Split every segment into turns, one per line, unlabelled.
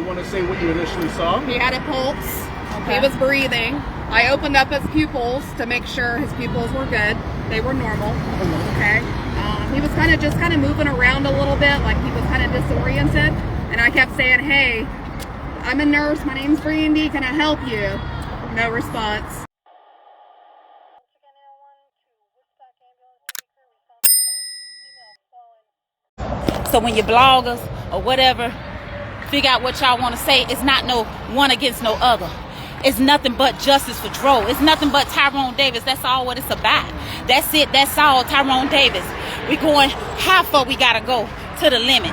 You want to say what you initially saw?
He had a pulse.
Okay.
He was breathing. I opened up his pupils to make sure his pupils were good. They were normal. Okay. He was kind of moving around a little bit, like he was kind of disoriented. And I kept saying, "Hey, I'm a nurse. My name's Brandy. Can I help you?" No response.
So when you bloggers or whatever figure out what y'all want to say, it's not no one against no other. It's nothing but justice for Dro. It's nothing but Tyrone Davis. That's all what it's about. That's it. That's all. Tyrone Davis. We going how far we gotta go to the limit.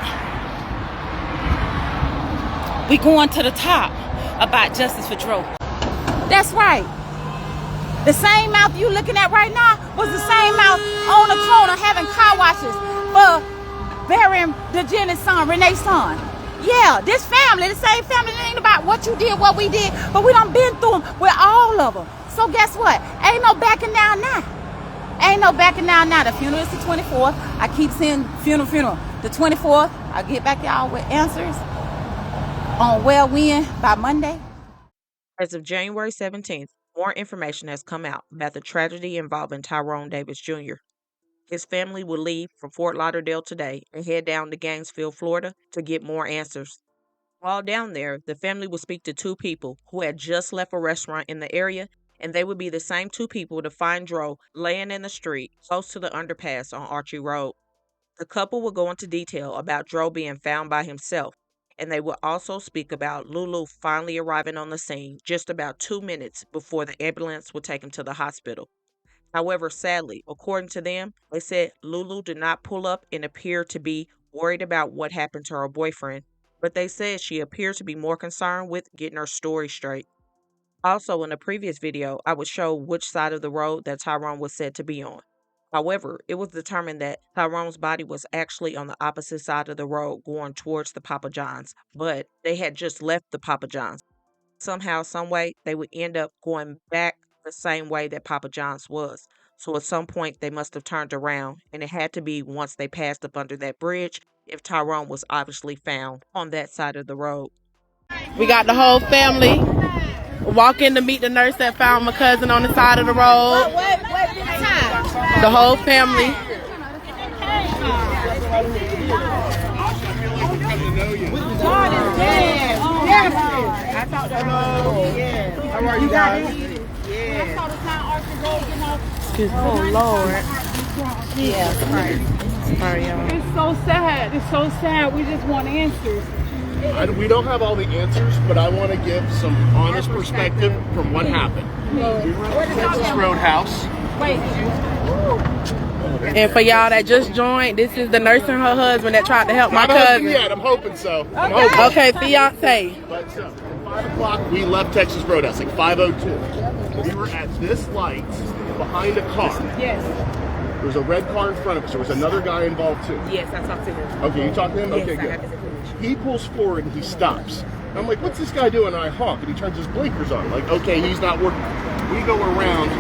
We going to the top about justice for Dro. That's right. The same mouth you looking at right now was the same mouth on the corner having car washes for burying the Jenny's son, Renee's son. Yeah, this family, the same family. It ain't about what you did, what we did, but we done been through them with all of them. So guess what? Ain't no backing down now. Ain't no backing down now. The funeral is the 24th. I keep saying funeral. The 24th, I'll get back y'all with answers on where when by Monday.
As of January 17th, more information has come out about the tragedy involving Tyrone Davis Jr. His family will leave from Fort Lauderdale today and head down to Gainesville, Florida to get more answers. While down there, the family will speak to two people who had just left a restaurant in the area, and they would be the same two people to find Dro laying in the street close to the underpass on Archie Road. The couple will go into detail about Dro being found by himself, and they will also speak about Lulu finally arriving on the scene just about 2 minutes before the ambulance will take him to the hospital. However, sadly, according to them, they said Lulu did not pull up and appear to be worried about what happened to her boyfriend, but they said she appeared to be more concerned with getting her story straight. Also, in a previous video, I would show which side of the road that Tyrone was said to be on. However, it was determined that Tyrone's body was actually on the opposite side of the road going towards the Papa John's, but they had just left the Papa John's. Somehow, someway, they would end up going back the same way that Papa John's was. So at some point, they must have turned around, and it had to be once they passed up under that bridge if Tyrone was obviously found on that side of the road.
We got the whole family walking to meet the nurse that found my cousin on the side of the road. The whole family.
I talked to her. How are you guys?
Oh Lord.
Yeah, sorry, y'all.
It's so sad. It's so sad. We just want answers.
We don't have all the answers, but I want to give some honest perspective from what happened. We were at the Texas Roadhouse.
And for y'all that just joined, this is the nurse and her husband that tried to help my cousin.
Yet, I'm hoping so.
Okay, fiance.
But 5 o'clock, we left Texas Roadhouse, like 5:02. We were at this light behind a car.
Yes.
There was a red car in front of us. There was another guy involved too.
Yes, I talked to him.
Okay, you talked to him?
Yes,
okay,
I
good.
got his information.
He pulls forward and he stops. And I'm like, what's this guy doing? And I honk and he turns his blinkers on. Like, okay, he's not working. We go around,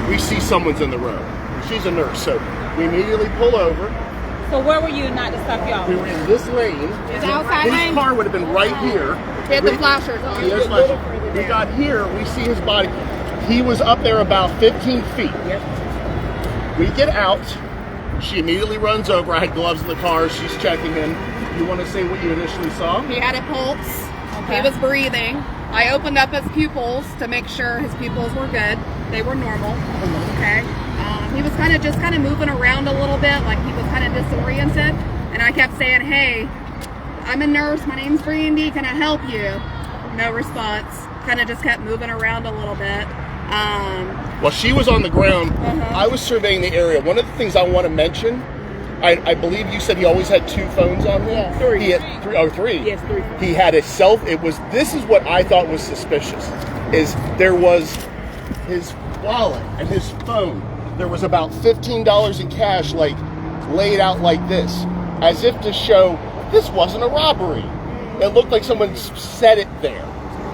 we see someone's in the road. She's a nurse, so we immediately pull over.
So where were you not to stop y'all?
We were in this lane.
His outside
His
lane?
car would have been right here.
He had the flashers on.
He has flashers. We got here, we see his body. He was up there about 15 feet.
Yep.
We get out. She immediately runs over. I had gloves in the car. She's checking him. You want to say what you initially saw?
He had a pulse.
Okay.
He was breathing. I opened up his pupils to make sure his pupils were good. They were normal. Okay. He was kind of moving around a little bit, like he was kind of disoriented. And I kept saying, "Hey, I'm a nurse. My name's Brandy. Can I help you?" No response. Kind of just kept moving around a little bit.
While she was on the ground, I was surveying the area. One of the things I want to mention, I believe you said he always had 2 phones on him.
Yeah, 3.
He had 3. Oh, 3.
Yes, 3.
He had a this is what I thought was suspicious, is there was his wallet and his phone. There was about $15 in cash, like, laid out like this, as if to show this wasn't a robbery. It looked like someone set it there,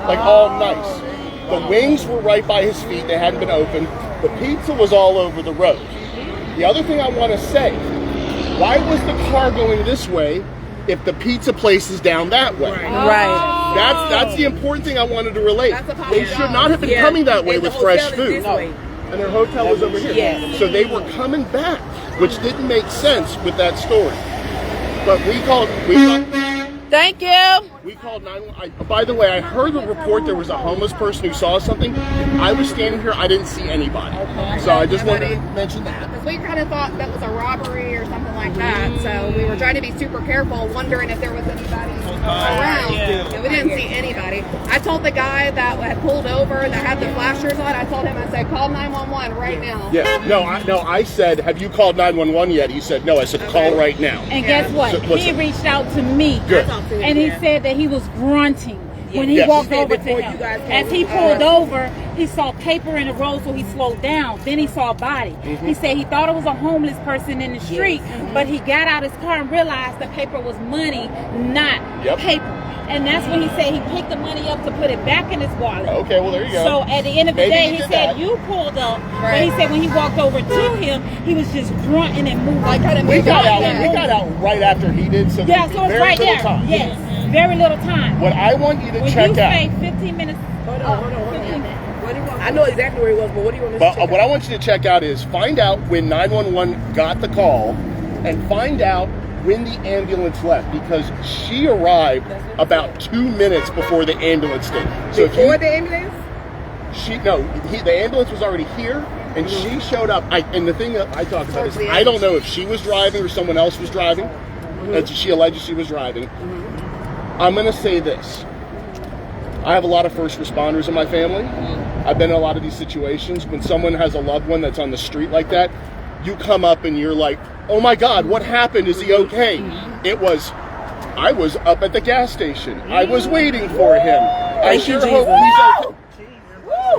like all nice. The wings were right by his feet. They hadn't been opened. The pizza was all over the road. The other thing I want to say, why was the car going this way if the pizza place is down that way?
Right.
That's the important thing I wanted to relate.
That's a
They
popular
should not have been coming that way
And the
with fresh
hotel is
food.
this way.
And their hotel was over here.
Yes.
So they were coming back, which didn't make sense with that story. But we called
Thank you.
911. By the way, I heard the report there was a homeless person who saw something. I was standing here, I didn't see anybody. So I just wanted to mention that.
Because we kind of thought that was a robbery or something like that. So we were trying to be super careful, wondering if there was anybody around. And we didn't see anybody. I told the guy that had pulled over that had the flashers on, I told him, I said, call 911 right now.
Yeah, I said, have you called 911 yet? He said, no. I said, call right now.
And guess what?
So,
He reached out to me.
Good.
And he said that he was grunting when he
Yes.
walked over to
Before
him.
you guys
As he pulled over, he saw paper in the road, so he slowed down. Then he saw a body. He said he thought it was a homeless person in the street, but he got out his car and realized the paper was money, not paper. And that's when he said he picked the money up to put it back in his wallet.
Okay, well, there you go.
So at the end of the
Maybe
day,
he
he
did
said
that.
you pulled up. But he said when he walked over to him, he was just grunting and moving.
Like kind of
We
moved
got
like
out.
that.
We got out right after he did. So
Yeah,
there's
so it's
very
right
little
there.
time.
Yes, very little time.
What I want you to
When
check
you
out.
say 15 minutes,
Hold on. What do you want? I know exactly where he was, but what do you want us to
But
check
what
out?
I want you to check out is find out when 911 got the call, and find out when the ambulance left, because she arrived about 2 minutes before the ambulance did. So if
Before
you,
the ambulance?
the ambulance was already here, and she showed up. And the thing that I talk about is I don't know if she was driving or someone else was driving. She alleges she was driving. I'm going to say this. I have a lot of first responders in my family. I've been in a lot of these situations. When someone has a loved one that's on the street like that, you come up and you're like, oh my God, what happened? Is he okay? I was up at the gas station. I was waiting for him. I sure hope he's okay.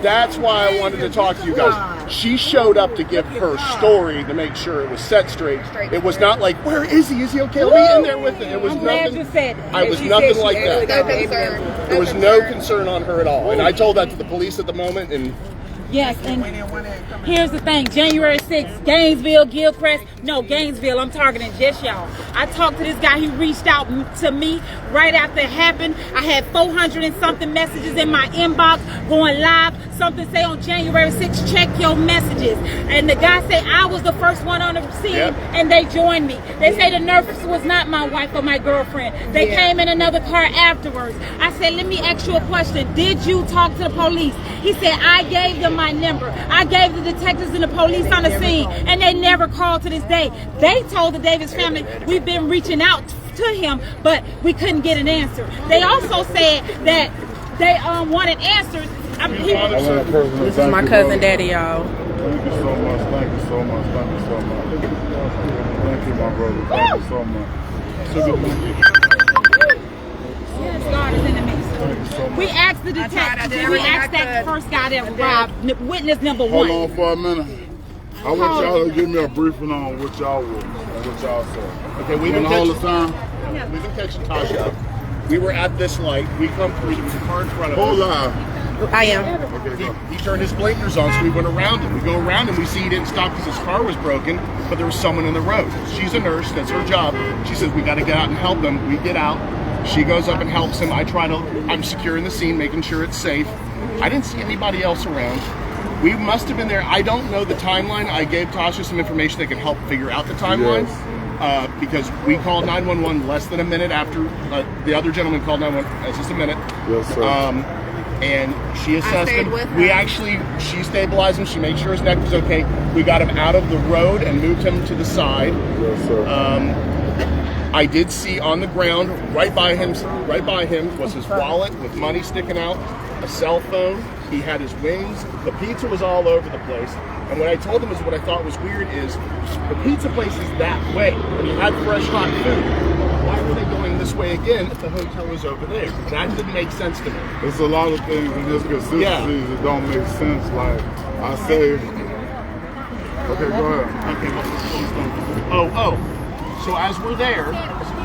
That's why I wanted to talk to you guys. She showed up to give her story to make sure it was set straight. It was not like, where is he? Is he okay? Let me in there with him. It was
I'm glad
nothing.
you said that.
I was nothing like
actually
that.
got the
concern.
ambulance.
There was no concern on her at all. And I told that to the police at the moment, and
yes, and here's the thing, January 6th, Gainesville, Gilchrist, no, Gainesville, I'm targeting just y'all. I talked to this guy, he reached out to me right after it happened. I had 400 and something messages in my inbox going live. Something say on January 6th, check your messages. And the guy said I was the first one on the scene, and they joined me. They say the nurse was not my wife or my girlfriend. They came in another car afterwards. I said, let me ask you a question. Did you talk to the police? He said, I gave them my number. I gave the detectives and the police on the scene, and they never called to this day. They told the Davis family, we've been reaching out to him, but we couldn't get an answer. They also said that they wanted answers.
This is my cousin daddy, y'all.
Thank you so much. Thank you so much. Thank you so much. Thank you, my brother. Thank you so much.
Yes, God is in the mix. We asked the detective, we asked that first guy that robbed, witness number one.
Hold on for a minute. I want y'all to give me a briefing on what y'all witnessed and what y'all saw.
okay, we've been
all the
catching,
time.
we've been catching Tasha up. We were at this light. We come through. There was a car in front of
Hold
us.
on.
I am.
Okay, go.
He turned his blinkers on, so we went around him. We go around him. We see he didn't stop because his car was broken, but there was someone in the road. She's a nurse. That's her job. She says, we got to get out and help them. We get out. She goes up and helps him. I'm securing the scene, making sure it's safe. I didn't see anybody else around. We must have been there. I don't know the timeline. I gave Tasha some information that could help figure out the timeline. Because we called 911 less than a minute after the other gentleman called 911. That's just a minute.
Yes, sir.
And she assessed
stayed
him.
with her.
She stabilized him. She made sure his neck was okay. We got him out of the road and moved him to the side.
Yes, sir.
I did see on the ground right by him was his wallet with money sticking out, a cell phone. He had his wings. The pizza was all over the place. And what I told him is what I thought was weird is the pizza place is that way. And he had fresh hot food. Why were they going this way again if the hotel was over there? That didn't make sense to me.
There's a lot of things in this consistency that don't make sense. Like I say, okay, go ahead.
Okay, oh. So as we're there,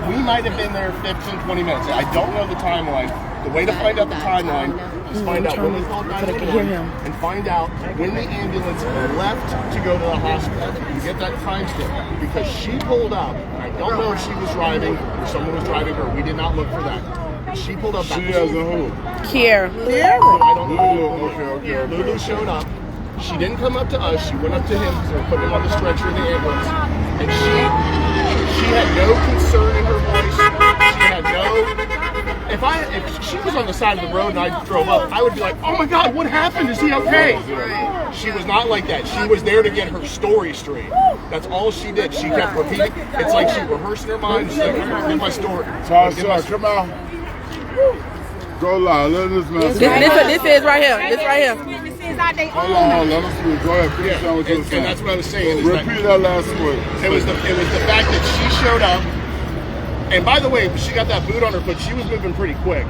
we might have been there 15, 20 minutes. I don't know the timeline. The way to find out the timeline is find out when they called 911 and find out when the ambulance left to go to the hospital. You get that timestamp because she pulled up. I don't know if she was driving or someone was driving her. We did not look for that. She pulled up.
She as a who?
Kiera.
I don't know.
Okay.
Lulu showed up. She didn't come up to us. She went up to him because they were putting him on the stretcher in the ambulance. And she had no concern in her voice. She had no. If she was on the side of the road and I drove up, I would be like, oh my God, what happened? Is he okay?
Right.
She was not like that. She was there to get her story straight. That's all she did. She kept repeating. It's like she rehearsed in her mind. She's like, I'm gonna get my story.
Tasha, come on. Go live. Let this man speak.
This is right here. This right here.
Hold on. Let him speak. Go ahead. Finish on what you were saying.
And that's what I was saying.
Repeat that last word.
It was the fact that she showed up. And by the way, she got that boot on her foot. She was moving pretty quick.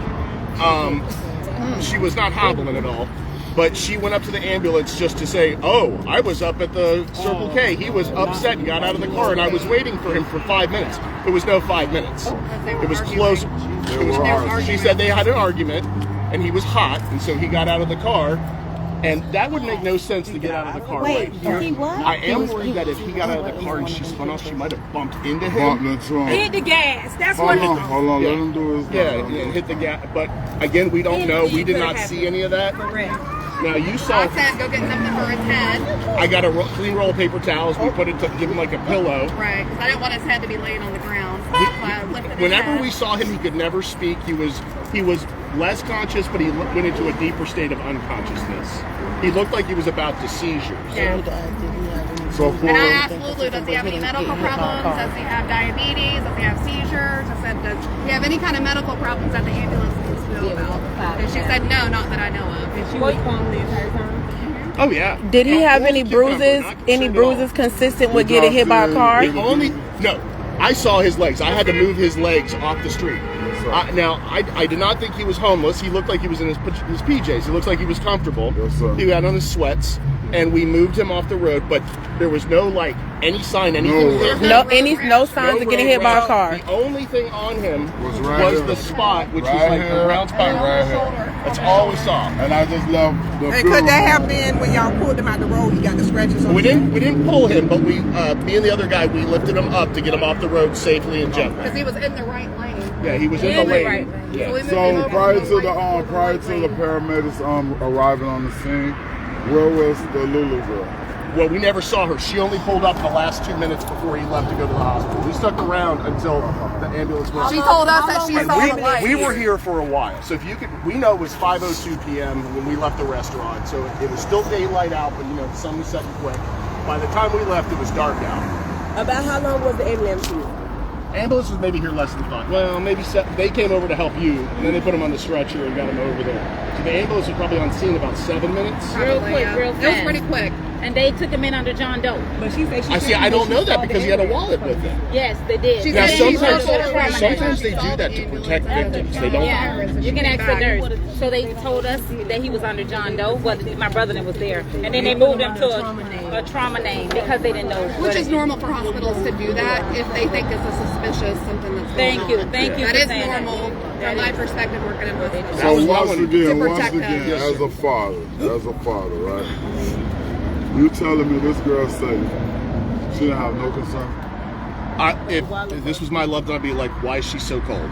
She was not hobbling at all. But she went up to the ambulance just to say, oh, I was up at the Circle K. He was upset and got out of the car, and I was waiting for him for 5 minutes. It was no 5 minutes. It was close. She said they had an argument, and he was hot, and so he got out of the car. And that would make no sense to get out of the car right here. I am worried that if he got out of the car and she spun off, she might have bumped into him.
Hit the gas. That's
Hold
what.
on. Let him do his
and hit the gas. But again, we don't know. We did not see any of that. Now you saw.
I said go get something for his head.
I got a clean roll of paper towels. We put it to give him like a pillow.
Right, because I didn't want his head to be laying on the ground. So I lifted his
Whenever
head.
we saw him, he could never speak. He was less conscious, but he went into a deeper state of unconsciousness. He looked like he was about to seizures.
Yeah.
So
And I asked Lulu, does he have any medical problems? Does he have diabetes? Does he have seizures? I said, does he have any kind of medical problems that the ambulance needs to know about? And she said, no, not that I know of.
And she was calm the entire time?
Oh yeah.
Did he have any
Full
bruises?
cucumber, not
Any
concerned at all.
bruises consistent with getting hit by a car?
No. I saw his legs. I had to move his legs off the street. I did not think he was homeless. He looked like he was in his PJs. He looked like he was comfortable.
Yes, sir.
He had on his sweats, and we moved him off the road. But there was no any sign, anything.
No signs of getting hit by a car.
The only thing on him
Was
the spot, which was
Right
like
here.
a round spot
Right here.
That's all we saw.
And I just love the
And could that have been when y'all pulled him out the road? He got the scratches on
We
his
didn't pull him, but me and the other guy, we lifted him up to get him off the road safely and gently.
Because he was in the right lane.
Yeah, he was in the lane. Yeah.
we moved him
So
over
prior
from
to
the
the
right lane
prior
to
to
the
the
right lane.
paramedics arriving on the scene, where was the Lulu girl?
Well, we never saw her. She only pulled up the last 2 minutes before he left to go to the hospital. We stuck around until the ambulance went.
She told us that she saw the light.
We were here for a while, so if you could, we know it was 5:02 p.m. when we left the restaurant, so it was still daylight out, but the sun was setting quick. By the time we left, it was dark out.
About how long was the ambulance here?
Ambulance was maybe here less than 5. Well, maybe they came over to help you, and then they put him on the stretcher and got him over there. So the ambulance was probably on scene about 7 minutes.
Real quick, real
It was
fast.
pretty quick.
And they took him in under John Doe.
But she said
I see. I don't know that because he had a wallet with him.
Yes, they did.
She
Now
said he
sometimes
circled around
sometimes they
and
do that to protect victims. They don't.
Yeah, you can ask the nurse. So they told us that he was under John Doe, but my brother was there. And then they moved him to a trauma name because they didn't know.
Which is normal for hospitals to do that if they think it's a suspicious something that's going on.
Thank you
That
for
is
saying that.
normal from my perspective working in hospitals.
That was
So
what I
once
wanted to
again,
Yes,
as
sir.
a father, right? You telling me this girl said she didn't have no concern?
If this was my loved one, I'd be like, why is she so cold?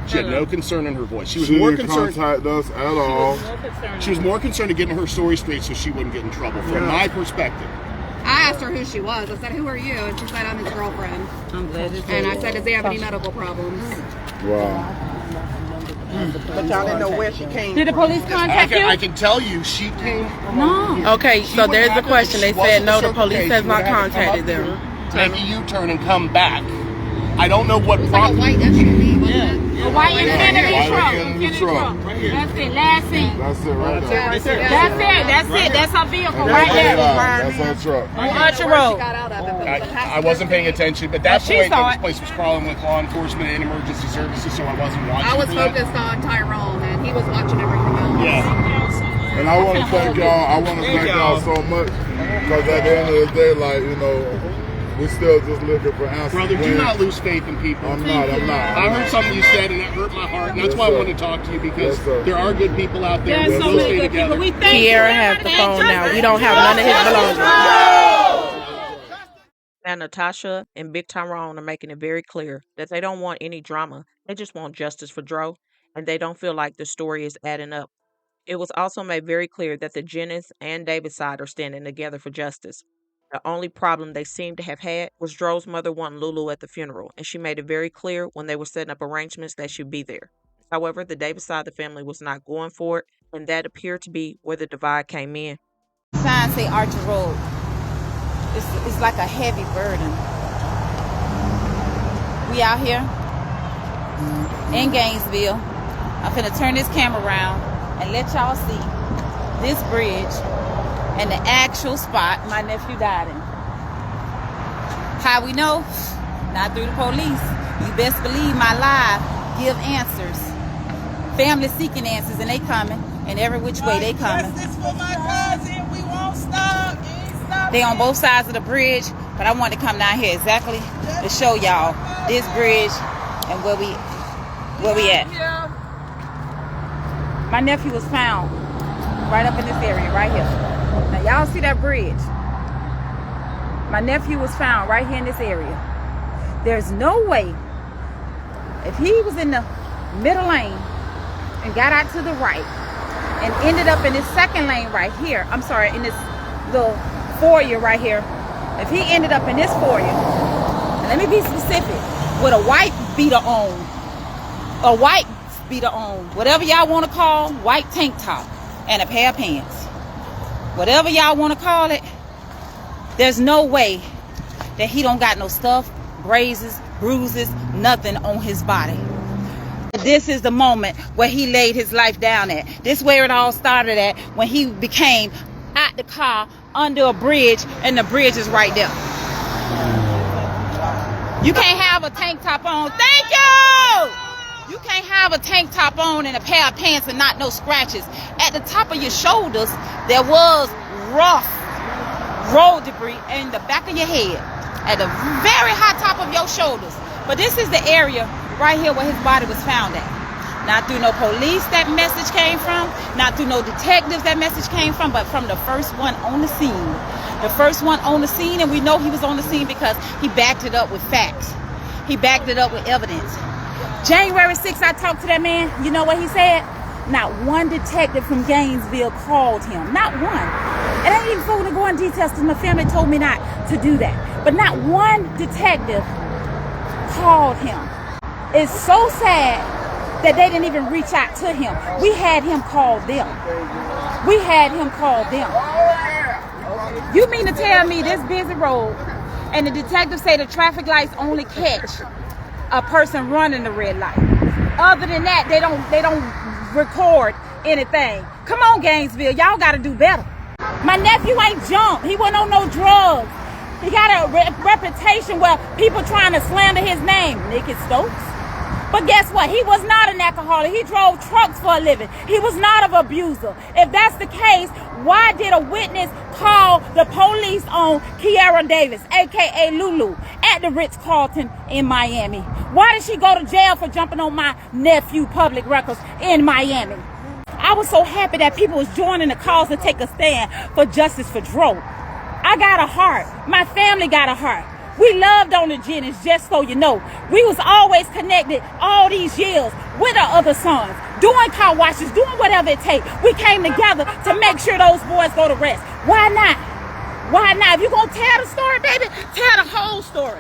She had no concern in her voice. She was
She
more
didn't
concerned.
contact us at all.
She was more concerned of getting her story straight so she wouldn't get in trouble. From my perspective.
I asked her who she was. I said, who are you? And she said, I'm his girlfriend.
I'm glad it's
And I said, does he have any medical problems?
Wow.
But y'all didn't know where she came
Did the police contact you?
I can tell you, she came.
No.
Okay,
She
so
would
there's
have
the
to-
question. They
she wasn't
said no, the
Circle K.
police
She
has
would
not
have to come
contacted
up
them.
here, make a U-turn and come back. I don't know what
It was like a white SUV, wasn't it?
A white Infinity
White
truck.
Infinity truck.
That's it. Last scene.
That's it right there.
Right there.
That's it. That's her vehicle
And
right
that's
there.
her truck.
On Archer
Where she
Road.
got out of it, but it was a
I
passenger
wasn't paying attention, but that
She
point,
saw
this
it.
place was crawling with law enforcement and emergency services, so I wasn't watching.
I was
for that.
focused on Tyrone, and he was watching everything else.
Yeah.
And I want to thank y'all. I want to thank y'all so much because at the end of the day, we still just looking for answers.
Brother, do not lose faith in people.
I'm not.
I heard something you said, and that hurt my heart, and that's why I wanted to talk to you because
Yes, sir.
there are good people out there.
There's so
We'll
many
stay
good people.
together.
We thank you.
Kiera has the phone now. We don't have none of his belongings.
Now, Natasha and Big Tyrone are making it very clear that they don't want any drama. They just want justice for Dro and they don't feel like the story is adding up. It was also made very clear that the Jennings and Davis side are standing together for justice. The only problem they seem to have had was Dro's mother wanting Lulu at the funeral, and she made it very clear when they were setting up arrangements that she'd be there. However, the Davis side of the family was not going for it, and that appeared to be where the divide came in.
Signs say Archer Road. It's like a heavy burden. We out here in Gainesville. I'm finna turn this camera around and let y'all see this bridge and the actual spot my nephew died in. How we know? Not through the police. You best believe my live give answers. Family seeking answers, and they coming. And every which way they coming.
Justice for my cousin. We won't stop.
They on both sides of the bridge, but I want to come down here exactly to show y'all this bridge and where we at. My nephew was found right up in this area, right here. Now y'all see that bridge? My nephew was found right here in this area. There's no way, if he was in the middle lane and got out to the right and ended up in this second lane right here, I'm sorry, in this little foyer right here, if he ended up in this foyer, and let me be specific, with a white beater on, whatever y'all want to call, white tank top and a pair of pants, whatever y'all want to call it, there's no way that he don't got no stuff, grazes, bruises, nothing on his body. This is the moment where he laid his life down at. This is where it all started at, when he became out the car under a bridge, and the bridge is right there. You can't have a tank top on. Thank you! You can't have a tank top on and a pair of pants and not no scratches. At the top of your shoulders, there was rough road debris in the back of your head, at the very high top of your shoulders. But this is the area right here where his body was found at. Not through no police that message came from, not through no detectives that message came from, but from the first one on the scene. The first one on the scene, and we know he was on the scene because he backed it up with facts. He backed it up with evidence. January 6th, I talked to that man. You know what he said? Not one detective from Gainesville called him. Not one. And I ain't even supposed to go in details because my family told me not to do that. But not one detective called him. It's so sad that they didn't even reach out to him. We had him call them. We had him call them. You mean to tell me this busy road and the detectives say the traffic lights only catch a person running the red light? Other than that, they don't record anything. Come on, Gainesville, y'all got to do better. My nephew ain't jumped. He wasn't on no drugs. He got a reputation where people trying to slander his name. Nicky Stokes. But guess what? He was not an alcoholic. He drove trucks for a living. He was not an abuser. If that's the case, why did a witness call the police on Kiara Davis, a.k.a. Lulu, at the Ritz-Carlton in Miami? Why did she go to jail for jumping on my nephew public records in Miami? I was so happy that people was joining the cause to take a stand for justice for Dro. I got a heart. My family got a heart. We loved on the Jennings, just so you know. We was always connected all these years with our other sons, doing car washes, doing whatever it takes. We came together to make sure those boys go to rest. Why not? Why not? If you're going to tell the story, baby, tell the whole story.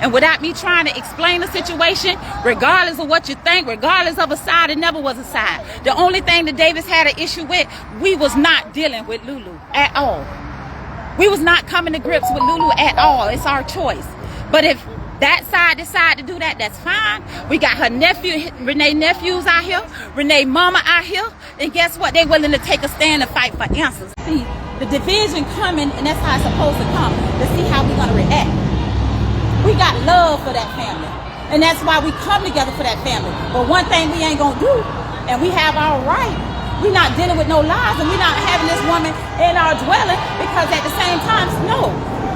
And without me trying to explain the situation, regardless of what you think, regardless of a side, it never was a side. The only thing that Davis had an issue with, we was not dealing with Lulu at all. We was not coming to grips with Lulu at all. It's our choice. But if that side decide to do that, that's fine. We got her nephew, Renee nephews out here, Renee mama out here, and guess what? They willing to take a stand and fight for answers. See, the division coming, and that's how it's supposed to come, to see how we're gonna react. We got love for that family, and that's why we come together for that family. But one thing we ain't gonna do, and we have our right, we're not dealing with no lies, and we're not having this woman in our dwelling, because at the same time, no.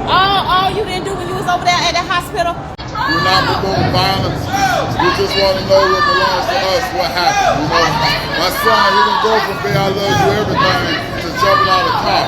All you didn't do when you was over there at the hospital.
We're not promoting violence. We just want to know what belongs to us, what happened. You know, my son, he didn't go from "Babe, I love you, everything" to jumping out of the car.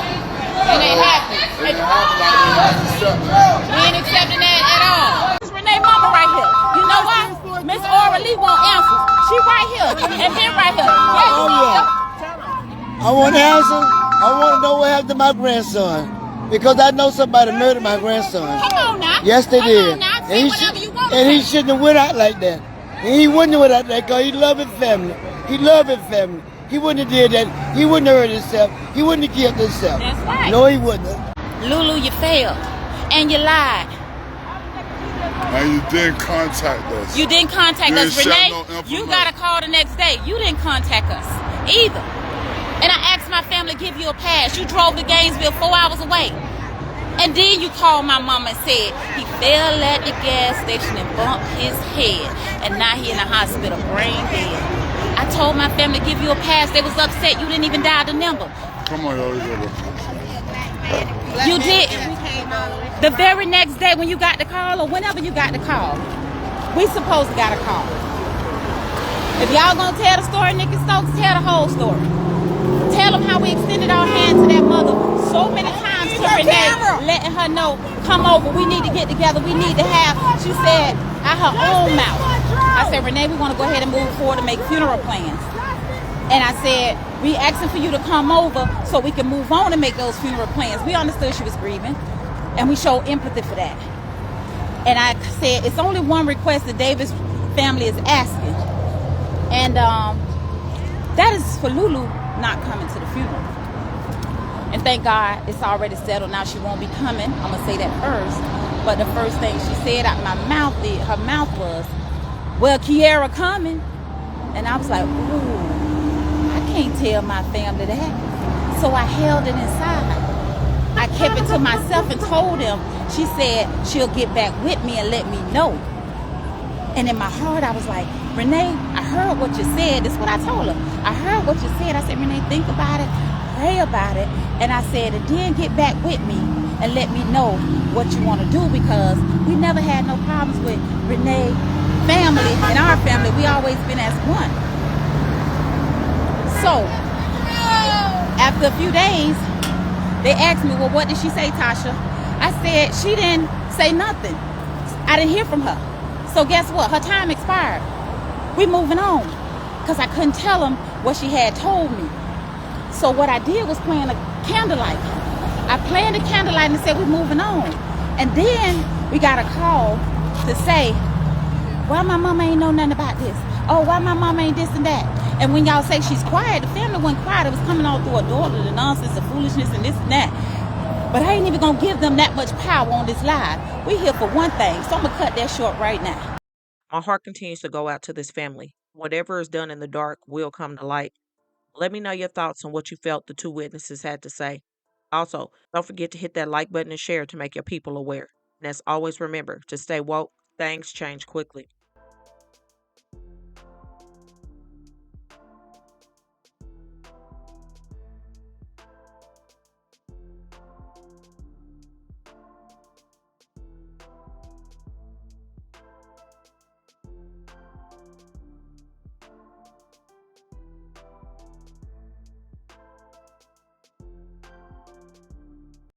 And it happened.
It happened like we ain't accepting that.
We ain't accepting that at all. This is Renee mama right here. You know what? Miss Aura Lee want answers. She right here. And then right here. Yes.
Oh, yeah. I want to answer. I want to know what happened to my grandson. Because I know somebody murdered my grandson.
Come on now.
Yes, they
Come
did.
on now. Say whatever you want to
And he
say.
shouldn't have went out like that. And he wouldn't have went out like that because he loved his family. He loved his family. He wouldn't have did that. He wouldn't have hurt himself. He wouldn't have killed himself.
That's right.
No, he wouldn't have.
Lulu, you failed. And you lied.
And you didn't contact us.
You didn't contact
You
us.
didn't share
Renee,
no
you
information.
got a call the next day. You didn't contact us either. And I asked my family to give you a pass. You drove to Gainesville 4 hours away. And then you called my mama and said he fell at the gas station and bumped his head. And now he in the hospital, brain dead. I told my family to give you a pass. They was upset. You didn't even dial the number.
Come on, y'all.
You didn't. The very next day when you got the call or whenever you got the call, we supposed to got a call. If y'all gonna tell the story, Nikki Stokes, tell the whole story. Tell them how we extended our hand to that mother so many times to Renee, letting her know, come over, we need to get together, we need to have, she said, out her own mouth. I said, Renee, we want to go ahead and move forward and make funeral plans. And I said, we asking for you to come over so we can move on and make those funeral plans. We understood she was grieving, and we showed empathy for that. And I said, it's only one request the Davis family is asking. And that is for Lulu not coming to the funeral. And thank God it's already settled. Now she won't be coming. I'm going to say that first. But the first thing she said out my mouth, her mouth was, well, Kiara coming. And I was like, ooh, I can't tell my family that. So I held it inside. I kept it to myself and told them. She said she'll get back with me and let me know. And in my heart, I was like, Renee, I heard what you said. That's what I told her. I heard what you said. I said, Renee, think about it, pray about it. And I said, and then get back with me and let me know what you want to do, because we never had no problems with Renee family and our family. We always been as one. So after a few days, they asked me, well, what did she say, Tasha? I said, she didn't say nothing. I didn't hear from her. So guess what? Her time expired. We moving on. Because I couldn't tell them what she had told me. So what I did was plan a candlelight. I planned a candlelight and said we're moving on. And then we got a call to say, why my mama ain't know nothing about this? Oh, why my mama ain't this and that? And when y'all say she's quiet, the family wasn't quiet. It was coming all through her daughter, the nonsense, the foolishness, and this and that. But I ain't even gonna give them that much power on this live. We here for one thing, so I'm gonna cut that short right now.
My heart continues to go out to this family. Whatever is done in the dark will come to light. Let me know your thoughts on what you felt the two witnesses had to say. Also, don't forget to hit that like button and share to make your people aware. And as always, remember to stay woke. Things change quickly.